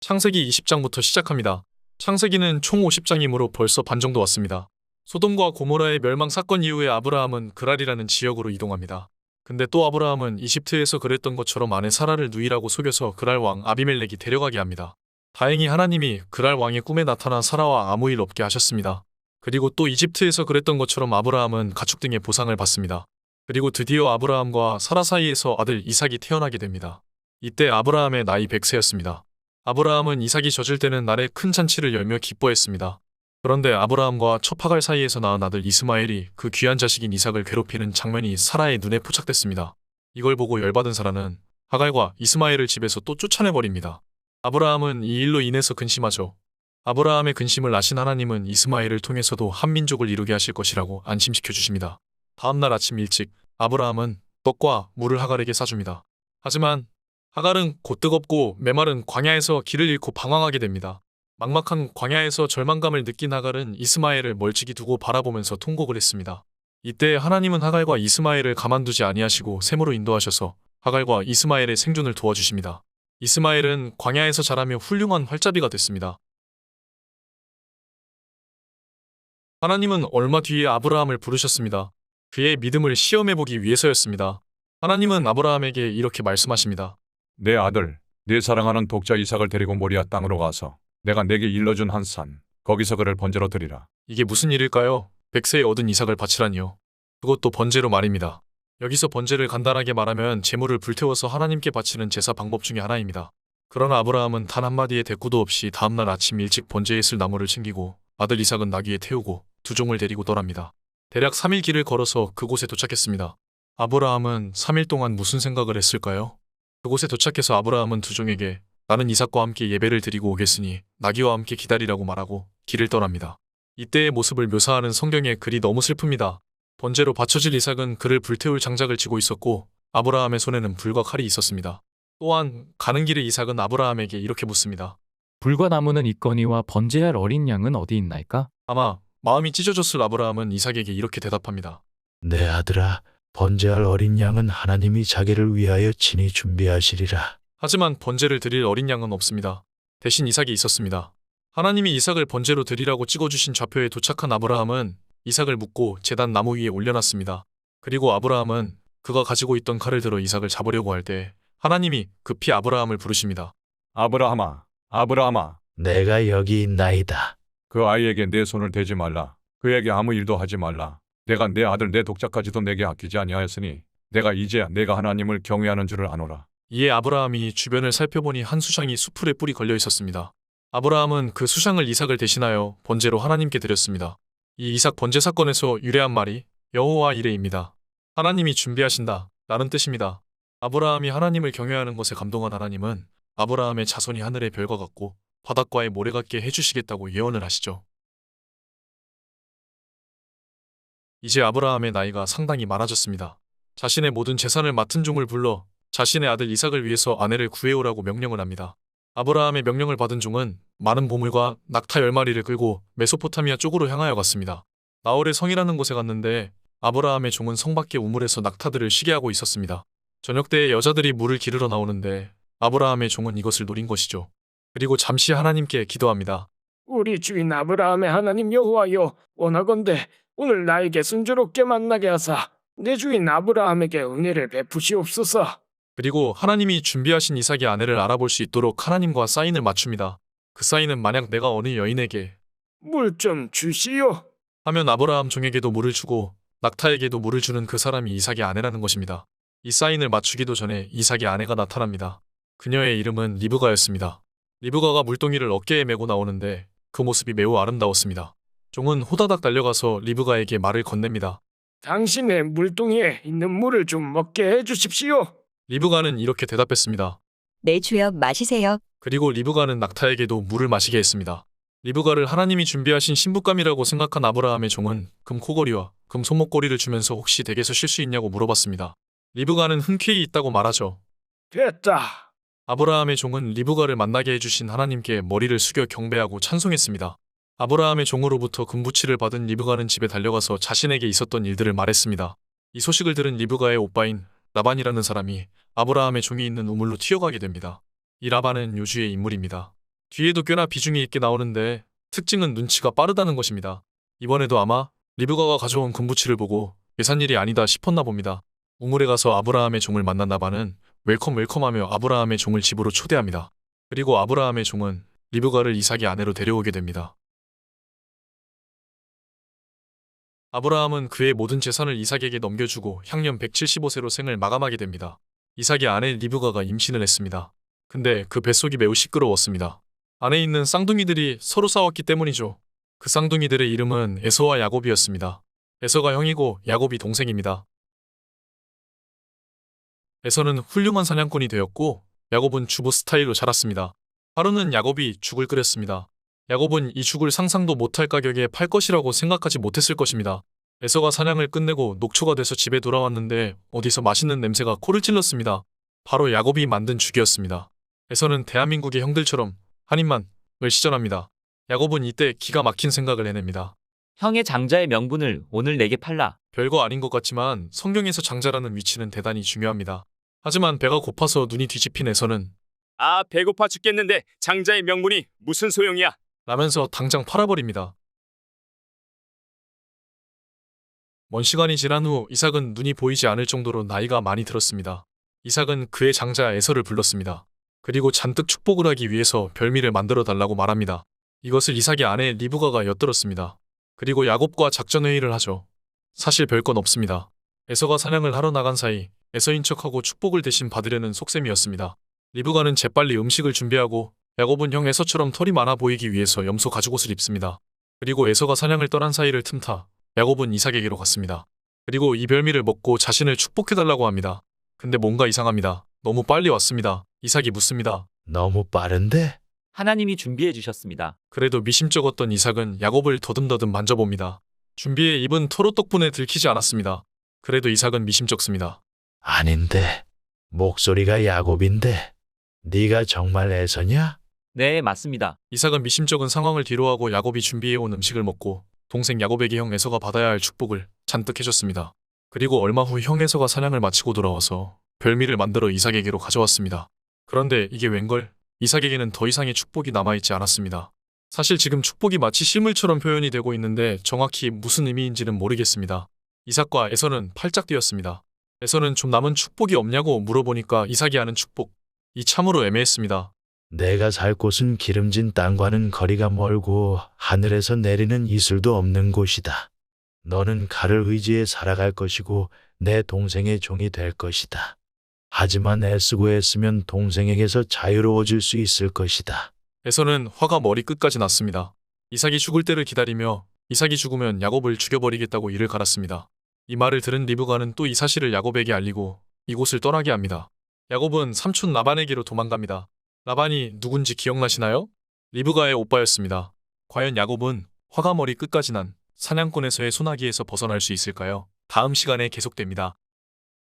창세기 20장부터 시작합니다. 창세기는 총 50장이므로 벌써 반 정도 왔습니다. 소돔과 고모라의 멸망 사건 이후에 아브라함은 그랄이라는 지역으로 이동합니다. 근데 또 아브라함은 이집트에서 그랬던 것처럼 아내 사라를 누이라고 속여서 그랄 왕 아비멜렉이 데려가게 합니다. 다행히 하나님이 그랄 왕의 꿈에 나타나 사라와 아무 일 없게 하셨습니다. 그리고 또 이집트에서 그랬던 것처럼 아브라함은 가축 등의 보상을 받습니다. 그리고 드디어 아브라함과 사라 사이에서 아들 이삭이 태어나게 됩니다. 이때 아브라함의 나이 100세였습니다. 아브라함은 이삭이 젖을 때는 날에 큰 잔치를 열며 기뻐했습니다. 그런데 아브라함과 첩하갈 사이에서 낳은 아들 이스마엘이 그 귀한 자식인 이삭을 괴롭히는 장면이 사라의 눈에 포착됐습니다. 이걸 보고 열받은 사라는 하갈과 이스마엘을 집에서 또 쫓아내버립니다. 아브라함은 이 일로 인해서 근심하죠. 아브라함의 근심을 아신 하나님은 이스마엘을 통해서도 한 민족을 이루게 하실 것이라고 안심시켜 주십니다. 다음날 아침 일찍 아브라함은 떡과 물을 하갈에게 싸줍니다. 하지만 하갈은 곧 뜨겁고 메마른 광야에서 길을 잃고 방황하게 됩니다. 막막한 광야에서 절망감을 느낀 하갈은 이스마엘을 멀찍이 두고 바라보면서 통곡을 했습니다. 이때 하나님은 하갈과 이스마엘을 가만두지 아니하시고 샘으로 인도하셔서 하갈과 이스마엘의 생존을 도와주십니다. 이스마엘은 광야에서 자라며 훌륭한 활자비가 됐습니다. 하나님은 얼마 뒤에 아브라함을 부르셨습니다. 그의 믿음을 시험해보기 위해서였습니다. 하나님은 아브라함에게 이렇게 말씀하십니다. 내 아들, 내 사랑하는 독자 이삭을 데리고 모리아 땅으로 가서 내가 내게 일러준 한 산, 거기서 그를 번제로 드리라. 이게 무슨 일일까요? 100세에 얻은 이삭을 바치라니요. 그것도 번제로 말입니다. 여기서 번제를 간단하게 말하면 제물을 불태워서 하나님께 바치는 제사 방법 중에 하나입니다. 그러나 아브라함은 단 한마디의 대꾸도 없이 다음날 아침 일찍 번제에 쓸 나무를 챙기고 아들 이삭은 나귀에 태우고 두 종을 데리고 떠납니다. 대략 3일 길을 걸어서 그곳에 도착했습니다. 아브라함은 3일 동안 무슨 생각을 했을까요? 그곳에 도착해서 아브라함은 두 종에게 나는 이삭과 함께 예배를 드리고 오겠으니 나귀와 함께 기다리라고 말하고 길을 떠납니다. 이때의 모습을 묘사하는 성경의 글이 너무 슬픕니다. 번제로 바쳐질 이삭은 그를 불태울 장작을 쥐고 있었고 아브라함의 손에는 불과 칼이 있었습니다. 또한 가는 길에 이삭은 아브라함에게 이렇게 묻습니다. 불과 나무는 있거니와 번제할 어린 양은 어디 있나이까? 아마 마음이 찢어졌을 아브라함은 이삭에게 이렇게 대답합니다. 내 아들아, 번제할 어린 양은 하나님이 자기를 위하여 친히 준비하시리라. 하지만 번제를 드릴 어린 양은 없습니다. 대신 이삭이 있었습니다. 하나님이 이삭을 번제로 드리라고 찍어주신 좌표에 도착한 아브라함은 이삭을 묶고 제단 나무 위에 올려놨습니다. 그리고 아브라함은 그가 가지고 있던 칼을 들어 이삭을 잡으려고 할 때 하나님이 급히 아브라함을 부르십니다. 아브라함아, 아브라함아, 내가 여기 있나이다. 그 아이에게 내 손을 대지 말라. 그에게 아무 일도 하지 말라. 내가 내 아들 내 독자까지도 내게 아끼지 아니하였으니 내가 이제야 내가 하나님을 경외하는 줄을 아노라. 이에 아브라함이 주변을 살펴보니 한 수장이 수풀에 뿔이 걸려 있었습니다. 아브라함은 그 수장을 이삭을 대신하여 번제로 하나님께 드렸습니다. 이 이삭 번제 사건에서 유래한 말이 여호와 이레입니다. 하나님이 준비하신다 라는 뜻입니다. 아브라함이 하나님을 경외하는 것에 감동한 하나님은 아브라함의 자손이 하늘의 별과 같고 바닷가의 모래 같게 해주시겠다고 예언을 하시죠. 이제 아브라함의 나이가 상당히 많아졌습니다. 자신의 모든 재산을 맡은 종을 불러 자신의 아들 이삭을 위해서 아내를 구해오라고 명령을 합니다. 아브라함의 명령을 받은 종은 많은 보물과 낙타 10마리를 끌고 메소포타미아 쪽으로 향하여 갔습니다. 나홀의 성이라는 곳에 갔는데 아브라함의 종은 성 밖의 우물에서 낙타들을 쉬게 하고 있었습니다. 저녁 때에 여자들이 물을 기르러 나오는데 아브라함의 종은 이것을 노린 것이죠. 그리고 잠시 하나님께 기도합니다. 우리 주인 아브라함의 하나님 여호와여, 원하건대 오늘 나에게 순조롭게 만나게 하사 내 주인 아브라함에게 은혜를 베푸시옵소서. 그리고 하나님이 준비하신 이삭의 아내를 알아볼 수 있도록 하나님과 사인을 맞춥니다. 그 사인은 만약 내가 어느 여인에게 물 좀 주시오. 하면 아브라함 종에게도 물을 주고 낙타에게도 물을 주는 그 사람이 이삭의 아내라는 것입니다. 이 사인을 맞추기도 전에 이삭의 아내가 나타납니다. 그녀의 이름은 리브가였습니다. 리브가가 물동이를 어깨에 메고 나오는데 그 모습이 매우 아름다웠습니다. 종은 호다닥 달려가서 리브가에게 말을 건넵니다. 당신의 물동이에 있는 물을 좀 먹게 해주십시오. 리브가는 이렇게 대답했습니다. 네, 주여 마시세요. 그리고 리브가는 낙타에게도 물을 마시게 했습니다. 리브가를 하나님이 준비하신 신부감이라고 생각한 아브라함의 종은 금 코걸이와 금 손목걸이를 주면서 혹시 댁에서 쉴 수 있냐고 물어봤습니다. 리브가는 흔쾌히 있다고 말하죠. 됐다. 아브라함의 종은 리브가를 만나게 해주신 하나님께 머리를 숙여 경배하고 찬송했습니다. 아브라함의 종으로부터 금부치를 받은 리브가는 집에 달려가서 자신에게 있었던 일들을 말했습니다. 이 소식을 들은 리브가의 오빠인 라반이라는 사람이 아브라함의 종이 있는 우물로 튀어가게 됩니다. 이 라반은 요주의 인물입니다. 뒤에도 꽤나 비중이 있게 나오는데 특징은 눈치가 빠르다는 것입니다. 이번에도 아마 리브가가 가져온 군부치를 보고 예산일이 아니다 싶었나 봅니다. 우물에 가서 아브라함의 종을 만난 나반은 웰컴하며 아브라함의 종을 집으로 초대합니다. 그리고 아브라함의 종은 리브가를 이삭의 아내로 데려오게 됩니다. 아브라함은 그의 모든 재산을 이삭에게 넘겨주고 향년 175세로 생을 마감하게 됩니다. 이삭의 아내 리브가가 임신을 했습니다. 근데 그 뱃속이 매우 시끄러웠습니다. 안에 있는 쌍둥이들이 서로 싸웠기 때문이죠. 그 쌍둥이들의 이름은 에서와 야곱이었습니다. 에서가 형이고 야곱이 동생입니다. 에서는 훌륭한 사냥꾼이 되었고 야곱은 주부 스타일로 자랐습니다. 하루는 야곱이 죽을 끓였습니다. 야곱은 이 죽을 상상도 못할 가격에 팔 것이라고 생각하지 못했을 것입니다. 에서가 사냥을 끝내고 녹초가 돼서 집에 돌아왔는데 어디서 맛있는 냄새가 코를 찔렀습니다. 바로 야곱이 만든 죽이었습니다. 에서는 대한민국의 형들처럼 한 입만을 시전합니다. 야곱은 이때 기가 막힌 생각을 해냅니다. 형의 장자의 명분을 오늘 내게 팔라. 별거 아닌 것 같지만 성경에서 장자라는 위치는 대단히 중요합니다. 하지만 배가 고파서 눈이 뒤집힌 에서는 아, 배고파 죽겠는데 장자의 명분이 무슨 소용이야? 라면서 당장 팔아버립니다. 먼 시간이 지난 후 이삭은 눈이 보이지 않을 정도로 나이가 많이 들었습니다. 이삭은 그의 장자 에서를 불렀습니다. 그리고 잔뜩 축복을 하기 위해서 별미를 만들어 달라고 말합니다. 이것을 이삭의 아내 리브가가 엿들었습니다. 그리고 야곱과 작전회의를 하죠. 사실 별건 없습니다. 에서가 사냥을 하러 나간 사이 에서인 척하고 축복을 대신 받으려는 속셈이었습니다. 리브가는 재빨리 음식을 준비하고 야곱은 형 에서처럼 털이 많아 보이기 위해서 염소 가죽옷을 입습니다. 그리고 에서가 사냥을 떠난 사이를 틈타 야곱은 이삭에게로 갔습니다. 그리고 이 별미를 먹고 자신을 축복해달라고 합니다. 근데 뭔가 이상합니다. 너무 빨리 왔습니다. 이삭이 묻습니다. 너무 빠른데? 하나님이 준비해 주셨습니다. 그래도 미심쩍었던 이삭은 야곱을 더듬더듬 만져봅니다. 준비해 입은 토로 덕분에 들키지 않았습니다. 그래도 이삭은 미심쩍습니다. 아닌데. 목소리가 야곱인데. 네가 정말 에서냐? 네, 맞습니다. 이삭은 미심쩍은 상황을 뒤로하고 야곱이 준비해온 음식을 먹고 동생 야곱에게 형 에서가 받아야 할 축복을 잔뜩 해줬습니다. 그리고 얼마 후 형 에서가 사냥을 마치고 돌아와서 별미를 만들어 이삭에게로 가져왔습니다. 그런데 이게 웬걸? 이삭에게는 더 이상의 축복이 남아있지 않았습니다. 사실 지금 축복이 마치 실물처럼 표현이 되고 있는데 정확히 무슨 의미인지는 모르겠습니다. 이삭과 에서는 팔짝 뛰었습니다. 에서는 좀 남은 축복이 없냐고 물어보니까 이삭이 아는 축복. 이 참으로 애매했습니다. 내가 살 곳은 기름진 땅과는 거리가 멀고 하늘에서 내리는 이슬도 없는 곳이다. 너는 가를 의지해 살아갈 것이고 내 동생의 종이 될 것이다. 하지만 애쓰고 애쓰면 동생에게서 자유로워질 수 있을 것이다. 에서는 화가 머리끝까지 났습니다. 이삭이 죽을 때를 기다리며 이삭이 죽으면 야곱을 죽여버리겠다고 이를 갈았습니다. 이 말을 들은 리브가는 또 이 사실을 야곱에게 알리고 이곳을 떠나게 합니다. 야곱은 삼촌 라반에게로 도망갑니다. 라반이 누군지 기억나시나요? 리브가의 오빠였습니다. 과연 야곱은 화가 머리끝까지 난 사냥꾼에서의 소나기에서 벗어날 수 있을까요? 다음 시간에 계속됩니다.